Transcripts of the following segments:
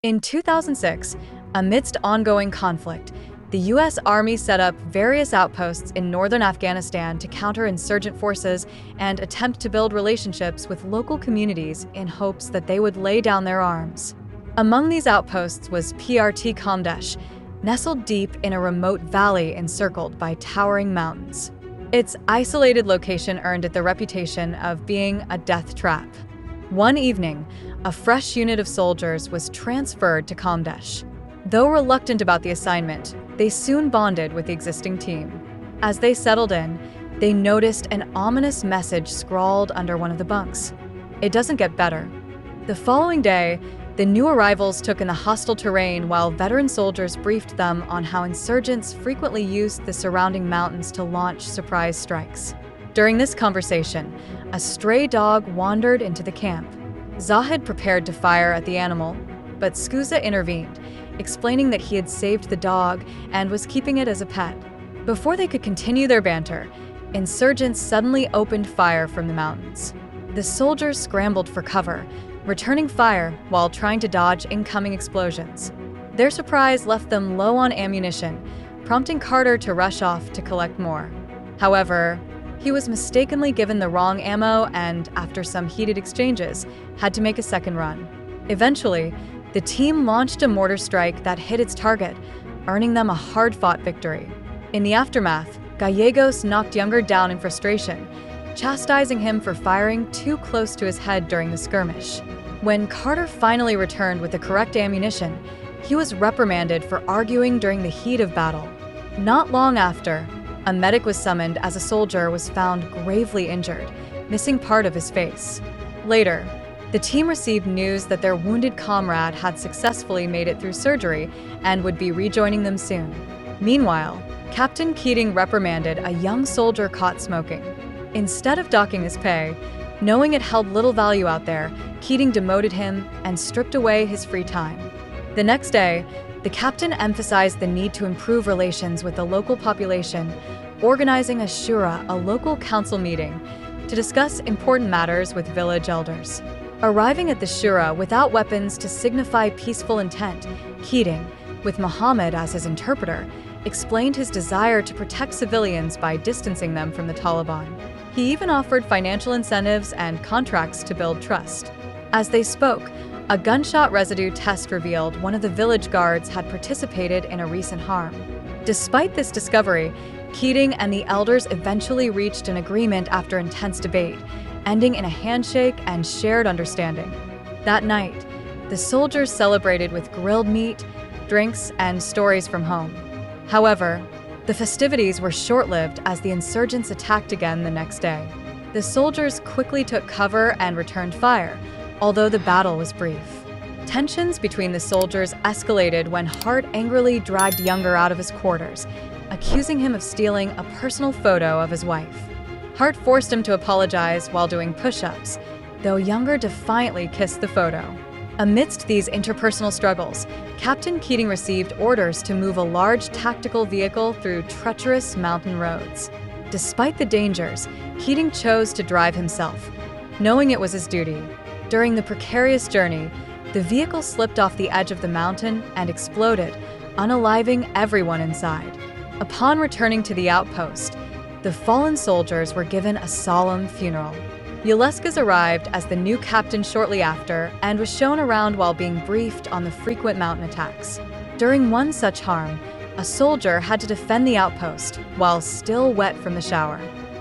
In 2006, amidst ongoing conflict, the U.S. Army set up various outposts in northern Afghanistan to counter insurgent forces and attempt to build relationships with local communities in hopes that they would lay down their arms. Among these outposts was PRT Kamdesh, nestled deep in a remote valley encircled by towering mountains. Its isolated location earned it the reputation of being a death trap. One evening, a fresh unit of soldiers was transferred to Kamdesh. Though reluctant about the assignment, they soon bonded with the existing team. As they settled in, they noticed an ominous message scrawled under one of the bunks. "It doesn't get better." The following day, the new arrivals took in the hostile terrain while veteran soldiers briefed them on how insurgents frequently used the surrounding mountains to launch surprise strikes. During this conversation, a stray dog wandered into the camp. Zahid prepared to fire at the animal, but Skuza intervened, explaining that he had saved the dog and was keeping it as a pet. Before they could continue their banter, insurgents suddenly opened fire from the mountains. The soldiers scrambled for cover, returning fire while trying to dodge incoming explosions. Their surprise left them low on ammunition, prompting Carter to rush off to collect more. However, he was mistakenly given the wrong ammo and, after some heated exchanges, had to make a second run. Eventually, the team launched a mortar strike that hit its target, earning them a hard-fought victory. In the aftermath, Gallegos knocked Younger down in frustration, chastising him for firing too close to his head during the skirmish. When Carter finally returned with the correct ammunition, he was reprimanded for arguing during the heat of battle. Not long after, a medic was summoned as a soldier was found gravely injured, missing part of his face. Later, the team received news that their wounded comrade had successfully made it through surgery and would be rejoining them soon. Meanwhile, Captain Keating reprimanded a young soldier caught smoking. Instead of docking his pay, knowing it held little value out there, Keating demoted him and stripped away his free time. The next day, the captain emphasized the need to improve relations with the local population, organizing a shura, a local council meeting, to discuss important matters with village elders. Arriving at the shura without weapons to signify peaceful intent, Keating, with Muhammad as his interpreter, explained his desire to protect civilians by distancing them from the Taliban. He even offered financial incentives and contracts to build trust. As they spoke, a gunshot residue test revealed one of the village guards had participated in a recent harm. Despite this discovery, Keating and the elders eventually reached an agreement after intense debate, ending in a handshake and shared understanding. That night, the soldiers celebrated with grilled meat, drinks, and stories from home. However, the festivities were short-lived as the insurgents attacked again the next day. The soldiers quickly took cover and returned fire, although the battle was brief. Tensions between the soldiers escalated when Hart angrily dragged Younger out of his quarters, accusing him of stealing a personal photo of his wife. Hart forced him to apologize while doing push-ups, though Younger defiantly kissed the photo. Amidst these interpersonal struggles, Captain Keating received orders to move a large tactical vehicle through treacherous mountain roads. Despite the dangers, Keating chose to drive himself, knowing it was his duty. During the precarious journey, the vehicle slipped off the edge of the mountain and exploded, unaliving everyone inside. Upon returning to the outpost, the fallen soldiers were given a solemn funeral. Ulescas arrived as the new captain shortly after and was shown around while being briefed on the frequent mountain attacks. During one such harm, a soldier had to defend the outpost while still wet from the shower.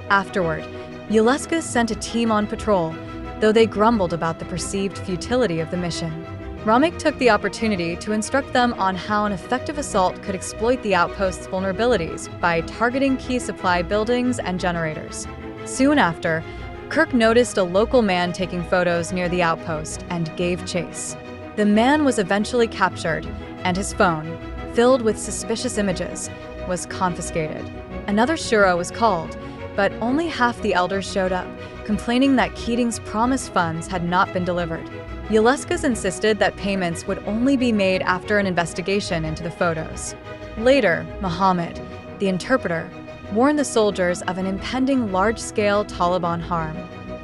Afterward, Ulescas sent a team on patrol, though they grumbled about the perceived futility of the mission. Ramik took the opportunity to instruct them on how an effective assault could exploit the outpost's vulnerabilities by targeting key supply buildings and generators. Soon after, Kirk noticed a local man taking photos near the outpost and gave chase. The man was eventually captured, and his phone, filled with suspicious images, was confiscated. Another shura was called, but only half the elders showed up, complaining that Keating's promised funds had not been delivered. Ulescas insisted that payments would only be made after an investigation into the photos. Later, Muhammad, the interpreter, warned the soldiers of an impending large-scale Taliban harm.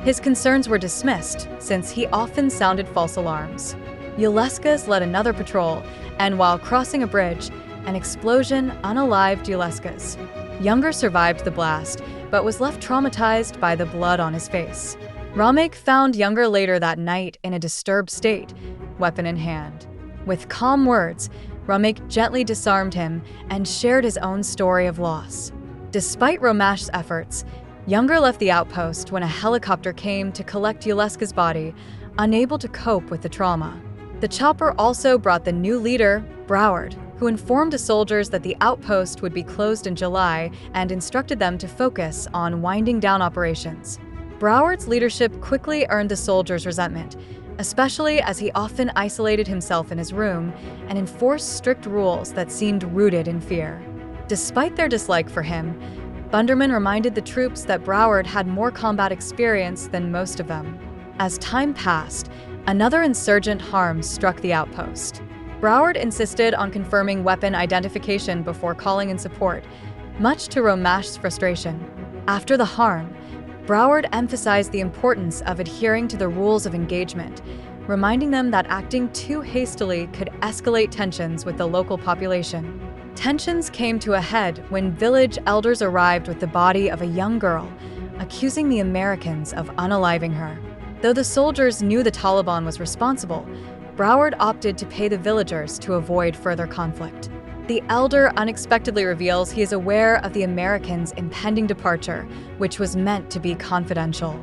His concerns were dismissed, since he often sounded false alarms. Ulescas led another patrol, and while crossing a bridge, an explosion unalived Ulescas. Younger survived the blast, but was left traumatized by the blood on his face. Ramek found Younger later that night in a disturbed state, weapon in hand. With calm words, Ramek gently disarmed him and shared his own story of loss. Despite Romash's efforts, Younger left the outpost when a helicopter came to collect Ulesca's body, unable to cope with the trauma. The chopper also brought the new leader, Broward, who informed the soldiers that the outpost would be closed in July and instructed them to focus on winding down operations. Broward's leadership quickly earned the soldiers' resentment, especially as he often isolated himself in his room and enforced strict rules that seemed rooted in fear. Despite their dislike for him, Bunderman reminded the troops that Broward had more combat experience than most of them. As time passed, another insurgent harm struck the outpost. Broward insisted on confirming weapon identification before calling in support, much to Romash's frustration. After the harm, Broward emphasized the importance of adhering to the rules of engagement, reminding them that acting too hastily could escalate tensions with the local population. Tensions came to a head when village elders arrived with the body of a young girl, accusing the Americans of unaliving her. Though the soldiers knew the Taliban was responsible, Broward opted to pay the villagers to avoid further conflict. The elder unexpectedly reveals he is aware of the Americans' impending departure, which was meant to be confidential.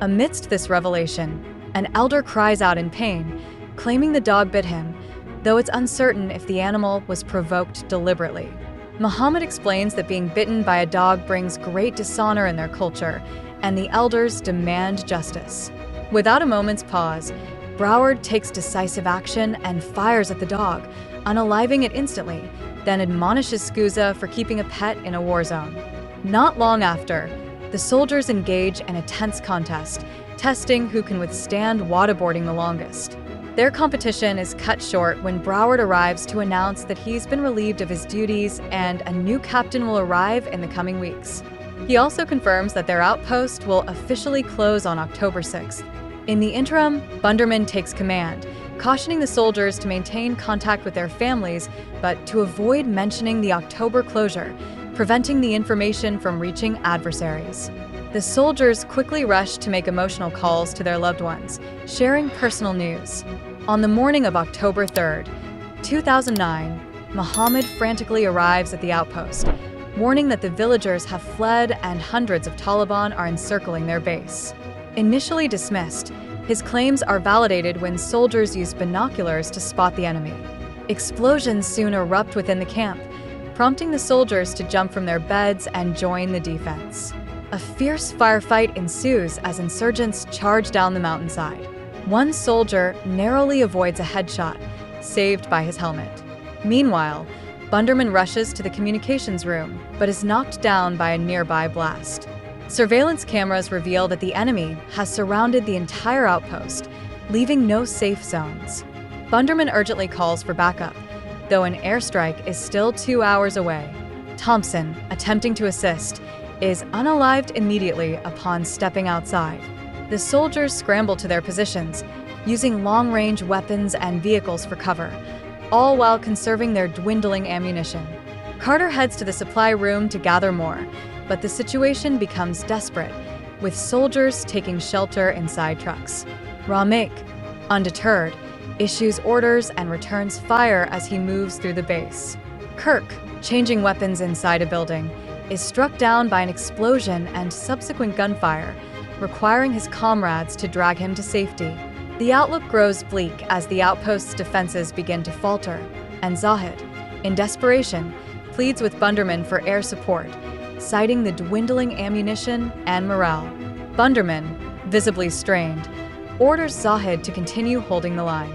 Amidst this revelation, an elder cries out in pain, claiming the dog bit him, though it's uncertain if the animal was provoked deliberately. Muhammad explains that being bitten by a dog brings great dishonor in their culture, and the elders demand justice. Without a moment's pause, Broward takes decisive action and fires at the dog, unaliving it instantly, then admonishes Scusa for keeping a pet in a war zone. Not long after, the soldiers engage in a tense contest, testing who can withstand waterboarding the longest. Their competition is cut short when Broward arrives to announce that he's been relieved of his duties and a new captain will arrive in the coming weeks. He also confirms that their outpost will officially close on October 6th. In the interim, Bunderman takes command, cautioning the soldiers to maintain contact with their families, but to avoid mentioning the October closure, preventing the information from reaching adversaries. The soldiers quickly rush to make emotional calls to their loved ones, sharing personal news. On the morning of October 3rd, 2009, Muhammad frantically arrives at the outpost, warning that the villagers have fled and hundreds of Taliban are encircling their base. Initially dismissed, his claims are validated when soldiers use binoculars to spot the enemy. Explosions soon erupt within the camp, prompting the soldiers to jump from their beds and join the defense. A fierce firefight ensues as insurgents charge down the mountainside. One soldier narrowly avoids a headshot, saved by his helmet. Meanwhile, Bunderman rushes to the communications room, but is knocked down by a nearby blast. Surveillance cameras reveal that the enemy has surrounded the entire outpost, leaving no safe zones. Bunderman urgently calls for backup, though an airstrike is still 2 hours away. Thompson, attempting to assist, is unalived immediately upon stepping outside. The soldiers scramble to their positions, using long-range weapons and vehicles for cover, all while conserving their dwindling ammunition. Carter heads to the supply room to gather more, but the situation becomes desperate, with soldiers taking shelter inside trucks. Ramek, undeterred, issues orders and returns fire as he moves through the base. Kirk, changing weapons inside a building, is struck down by an explosion and subsequent gunfire, requiring his comrades to drag him to safety. The outlook grows bleak as the outpost's defenses begin to falter, and Zahid, in desperation, pleads with Bunderman for air support, citing the dwindling ammunition and morale. Bunderman, visibly strained, orders Zahid to continue holding the line.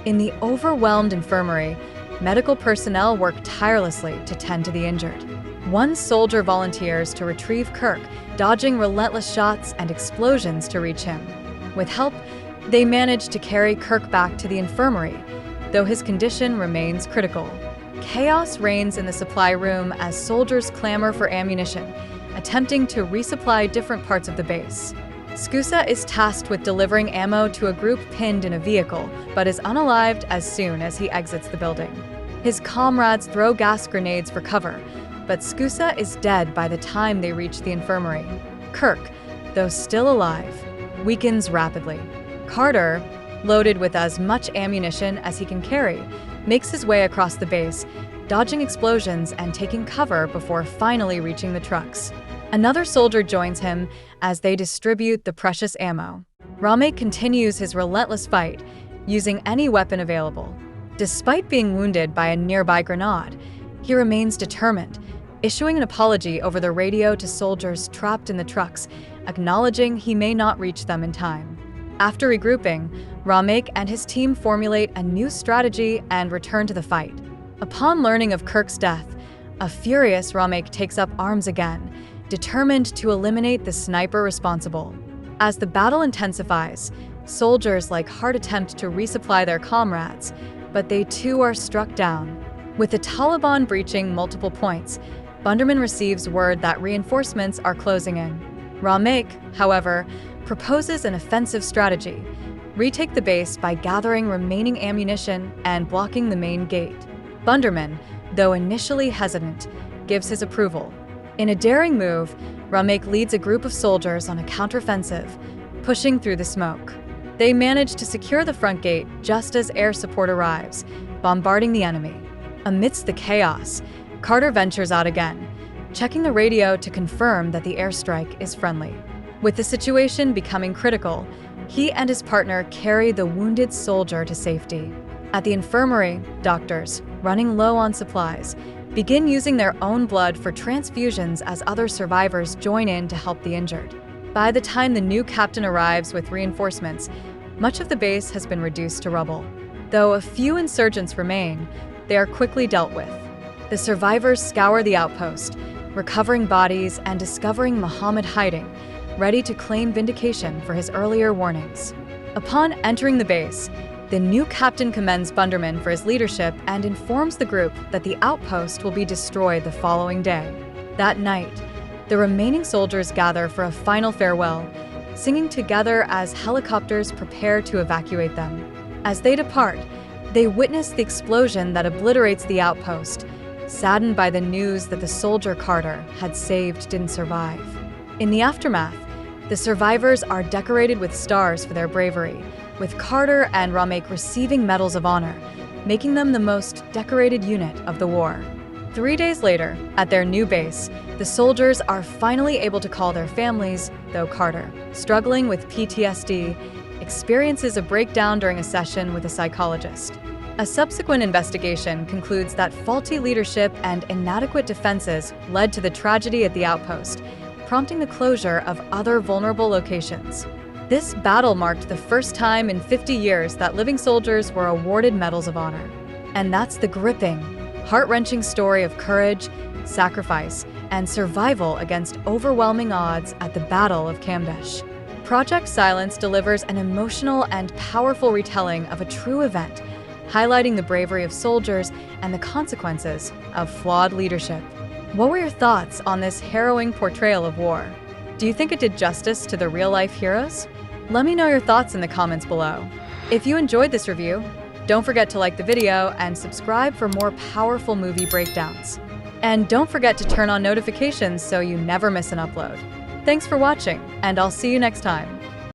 In the overwhelmed infirmary, medical personnel work tirelessly to tend to the injured. One soldier volunteers to retrieve Kirk, dodging relentless shots and explosions to reach him. With help, they manage to carry Kirk back to the infirmary, though his condition remains critical. Chaos reigns in the supply room as soldiers clamor for ammunition, attempting to resupply different parts of the base. Skusa is tasked with delivering ammo to a group pinned in a vehicle, but is unalived as soon as he exits the building. His comrades throw gas grenades for cover, but Skusa is dead by the time they reach the infirmary. Kirk, though still alive, weakens rapidly. Carter, loaded with as much ammunition as he can carry, makes his way across the base, dodging explosions and taking cover before finally reaching the trucks. Another soldier joins him as they distribute the precious ammo. Ramek continues his relentless fight, using any weapon available. Despite being wounded by a nearby grenade, he remains determined, issuing an apology over the radio to soldiers trapped in the trucks, acknowledging he may not reach them in time. After regrouping, Ramek and his team formulate a new strategy and return to the fight. Upon learning of Kirk's death, a furious Ramek takes up arms again, determined to eliminate the sniper responsible. As the battle intensifies, soldiers like Hart attempt to resupply their comrades, but they too are struck down. With the Taliban breaching multiple points, Bunderman receives word that reinforcements are closing in. Ramek, however, proposes an offensive strategy: retake the base by gathering remaining ammunition and blocking the main gate. Bunderman, though initially hesitant, gives his approval. In a daring move, Ramek leads a group of soldiers on a counteroffensive, pushing through the smoke. They manage to secure the front gate just as air support arrives, bombarding the enemy. Amidst the chaos, Carter ventures out again, checking the radio to confirm that the airstrike is friendly. With the situation becoming critical, he and his partner carry the wounded soldier to safety. At the infirmary, doctors, running low on supplies, begin using their own blood for transfusions as other survivors join in to help the injured. By the time the new captain arrives with reinforcements, much of the base has been reduced to rubble. Though a few insurgents remain, they are quickly dealt with. The survivors scour the outpost, recovering bodies and discovering Muhammad hiding, ready to claim vindication for his earlier warnings. Upon entering the base, the new captain commends Bunderman for his leadership and informs the group that the outpost will be destroyed the following day. That night, the remaining soldiers gather for a final farewell, singing together as helicopters prepare to evacuate them. As they depart, they witness the explosion that obliterates the outpost, saddened by the news that the soldier Carter had saved didn't survive. In the aftermath, the survivors are decorated with stars for their bravery, with Carter and Ramek receiving medals of honor, making them the most decorated unit of the war. 3 days later, at their new base, the soldiers are finally able to call their families, though Carter, struggling with PTSD, experiences a breakdown during a session with a psychologist. A subsequent investigation concludes that faulty leadership and inadequate defenses led to the tragedy at the outpost, prompting the closure of other vulnerable locations. This battle marked the first time in 50 years that living soldiers were awarded medals of honor. And that's the gripping, heart-wrenching story of courage, sacrifice, and survival against overwhelming odds at the Battle of Kamdesh. Project Silence delivers an emotional and powerful retelling of a true event, highlighting the bravery of soldiers and the consequences of flawed leadership. What were your thoughts on this harrowing portrayal of war? Do you think it did justice to the real-life heroes? Let me know your thoughts in the comments below. If you enjoyed this review, don't forget to like the video and subscribe for more powerful movie breakdowns. And don't forget to turn on notifications so you never miss an upload. Thanks for watching, and I'll see you next time.